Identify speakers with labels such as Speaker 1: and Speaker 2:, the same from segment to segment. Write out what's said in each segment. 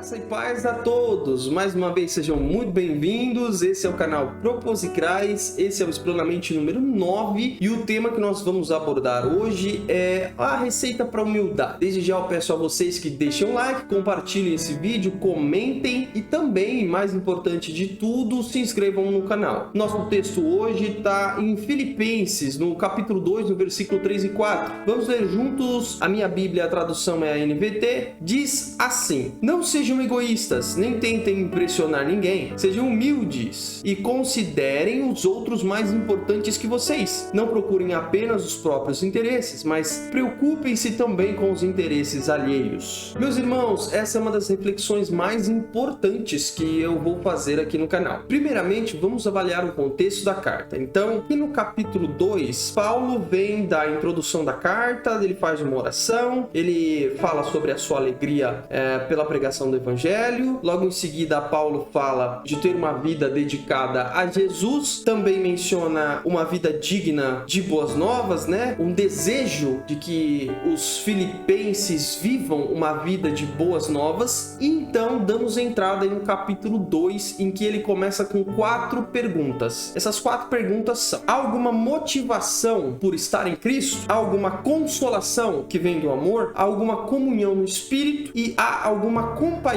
Speaker 1: Graça e paz a todos! Mais uma vez sejam muito bem-vindos. Esse é o canal Proposicrais, esse é o Explanamente número 9 e o tema que nós vamos abordar hoje é a receita para humildade. Desde já eu peço a vocês que deixem um like, compartilhem esse vídeo, comentem e também, mais importante de tudo, se inscrevam no canal. Nosso texto hoje está em Filipenses, no capítulo 2, no versículo 3 e 4. Vamos ler juntos. A minha Bíblia, a tradução é a NVT, diz assim: não sejam egoístas, nem tentem impressionar ninguém. Sejam humildes e considerem os outros mais importantes que vocês. Não procurem apenas os próprios interesses, mas preocupem-se também com os interesses alheios. Meus irmãos, essa é uma das reflexões mais importantes que eu vou fazer aqui no canal. Primeiramente, vamos avaliar o contexto da carta. Então, aqui no capítulo 2, Paulo vem da introdução da carta, ele faz uma oração, ele fala sobre a sua alegria pela pregação do Evangelho. Logo em seguida, Paulo fala de ter uma vida dedicada a Jesus. Também menciona uma vida digna de boas novas, né? Um desejo de que os filipenses vivam uma vida de boas novas. E então, damos entrada no capítulo 2, em que ele começa com 4 perguntas. Essas 4 perguntas são: há alguma motivação por estar em Cristo? Há alguma consolação que vem do amor? Há alguma comunhão no Espírito? E há alguma compaixão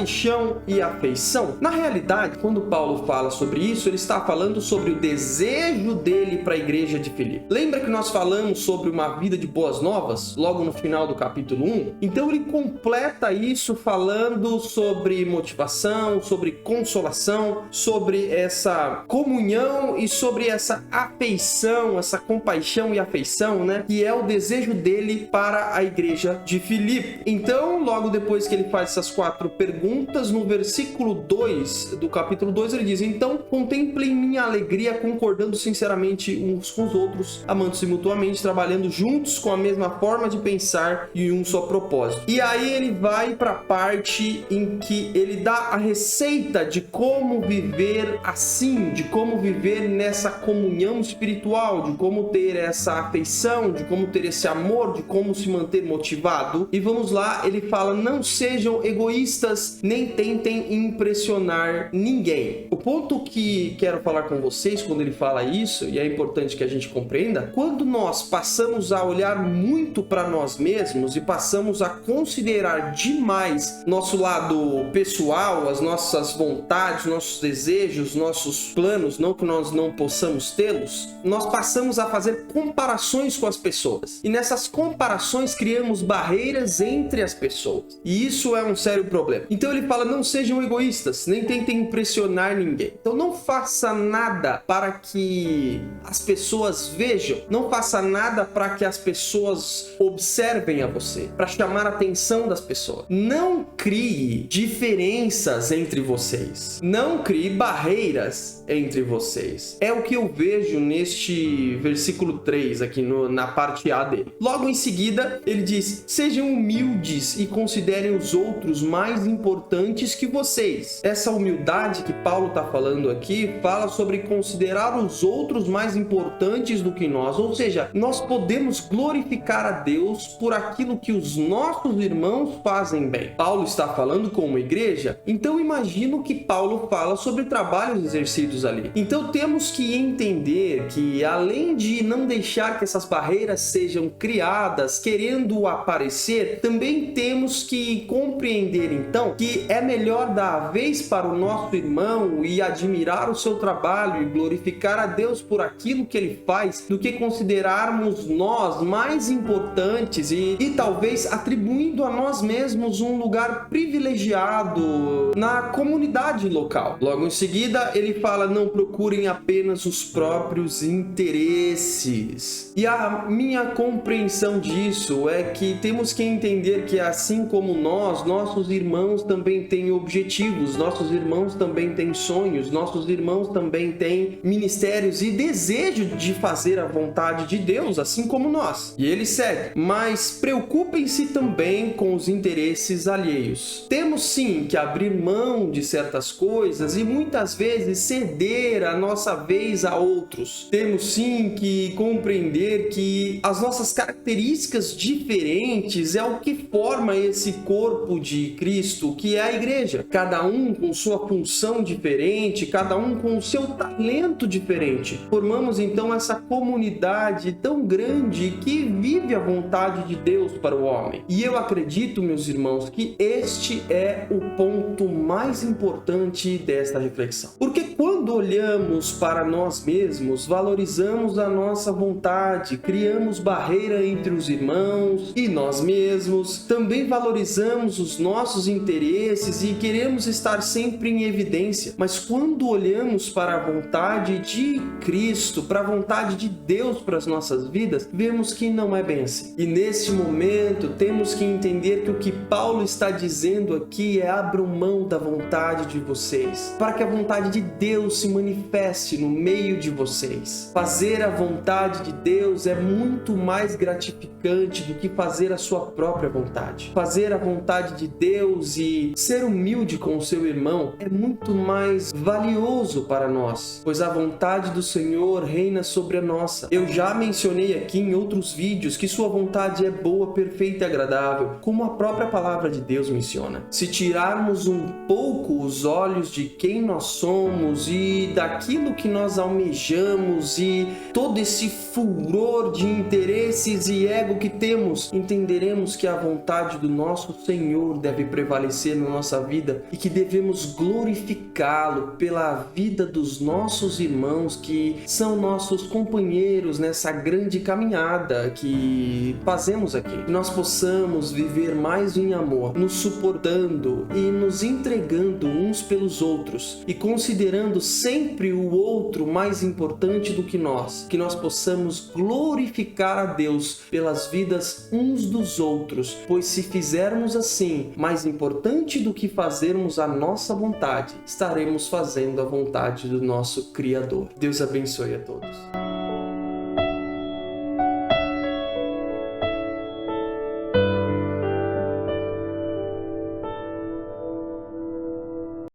Speaker 1: e afeição? Na realidade, quando Paulo fala sobre isso, ele está falando sobre o desejo dele para a igreja de Filipe. Lembra que nós falamos sobre uma vida de boas novas, logo no final do capítulo 1? Então ele completa isso falando sobre motivação, sobre consolação, sobre essa comunhão e sobre essa afeição, essa compaixão e afeição, né? Que é o desejo dele para a igreja de Filipe. Então, logo depois que ele faz essas 4 perguntas, no versículo 2 do capítulo 2, ele diz: então, contemplem minha alegria, concordando sinceramente uns com os outros, amando-se mutuamente, trabalhando juntos com a mesma forma de pensar e um só propósito. E aí ele vai para a parte em que ele dá a receita de como viver assim, de como viver nessa comunhão espiritual, de como ter essa afeição, de como ter esse amor, de como se manter motivado. E vamos lá, ele fala: não sejam egoístas, nem tentem impressionar ninguém. O ponto que quero falar com vocês quando ele fala isso, e é importante que a gente compreenda, quando nós passamos a olhar muito para nós mesmos e passamos a considerar demais nosso lado pessoal, as nossas vontades, nossos desejos, nossos planos, não que nós não possamos tê-los, nós passamos a fazer comparações com as pessoas. E nessas comparações criamos barreiras entre as pessoas. E isso é um sério problema. Então ele fala: não sejam egoístas, nem tentem impressionar ninguém. Então não faça nada para que as pessoas vejam, não faça nada para que as pessoas observem a você, para chamar a atenção das pessoas. Não crie diferenças entre vocês, não crie barreiras entre vocês. É o que eu vejo neste versículo 3 aqui na parte A dele. Logo em seguida ele diz: sejam humildes e considerem os outros mais importantes que vocês. Essa humildade que Paulo está falando aqui fala sobre considerar os outros mais importantes do que nós, ou seja, nós podemos glorificar a Deus por aquilo que os nossos irmãos fazem bem. Paulo está falando com uma igreja, então imagino que Paulo fala sobre trabalhos exercidos ali. Então temos que entender que, além de não deixar que essas barreiras sejam criadas querendo aparecer, também temos que compreender então que é melhor dar a vez para o nosso irmão e admirar o seu trabalho e glorificar a Deus por aquilo que ele faz, do que considerarmos nós mais importantes e talvez atribuindo a nós mesmos um lugar privilegiado na comunidade local. Logo em seguida ele fala: não procurem apenas os próprios interesses. E a minha compreensão disso é que temos que entender que, assim como nós, nossos irmãos também têm objetivos, nossos irmãos também têm sonhos, nossos irmãos também têm ministérios e desejo de fazer a vontade de Deus, assim como nós. E ele segue: mas preocupem-se também com os interesses alheios. Temos sim que abrir mão de certas coisas e muitas vezes ceder a nossa vez a outros. Temos sim que compreender que as nossas características diferentes é o que forma esse corpo de Cristo, que é a igreja. Cada um com sua função diferente, cada um com o seu talento diferente. Formamos então essa comunidade tão grande que vive a vontade de Deus para o homem. E eu acredito, meus irmãos, que este é o ponto mais importante desta reflexão. Porque quando olhamos para nós mesmos, valorizamos a nossa vontade, criamos barreira entre os irmãos e nós mesmos, também valorizamos os nossos interesses e queremos estar sempre em evidência. Mas quando olhamos para a vontade de Cristo, para a vontade de Deus para as nossas vidas, vemos que não é bem assim. E neste momento temos que entender que o que Paulo está dizendo aqui é: abram mão da vontade de vocês, para que a vontade de Deus se manifeste no meio de vocês. Fazer a vontade de Deus é muito mais gratificante do que fazer a sua própria vontade. Fazer a vontade de Deus e ser humilde com o seu irmão é muito mais valioso para nós, pois a vontade do Senhor reina sobre a nossa. Eu já mencionei aqui em outros vídeos que sua vontade é boa, perfeita e agradável, como a própria palavra de Deus menciona. Se tirarmos um pouco os olhos de quem nós somos e daquilo que nós almejamos e todo esse furor de interesses e ego que temos, entenderemos que a vontade do nosso Senhor deve prevalecer na nossa vida e que devemos glorificá-lo pela vida dos nossos irmãos que são nossos companheiros nessa grande caminhada que fazemos aqui. Que nós possamos viver mais em amor, nos suportando e nos entregando uns pelos outros e considerando sempre o outro mais importante do que nós. Que nós possamos glorificar a Deus pelas vidas uns dos outros, pois se fizermos assim, mais importante do que fazermos a nossa vontade, estaremos fazendo a vontade do nosso Criador. Deus abençoe a todos.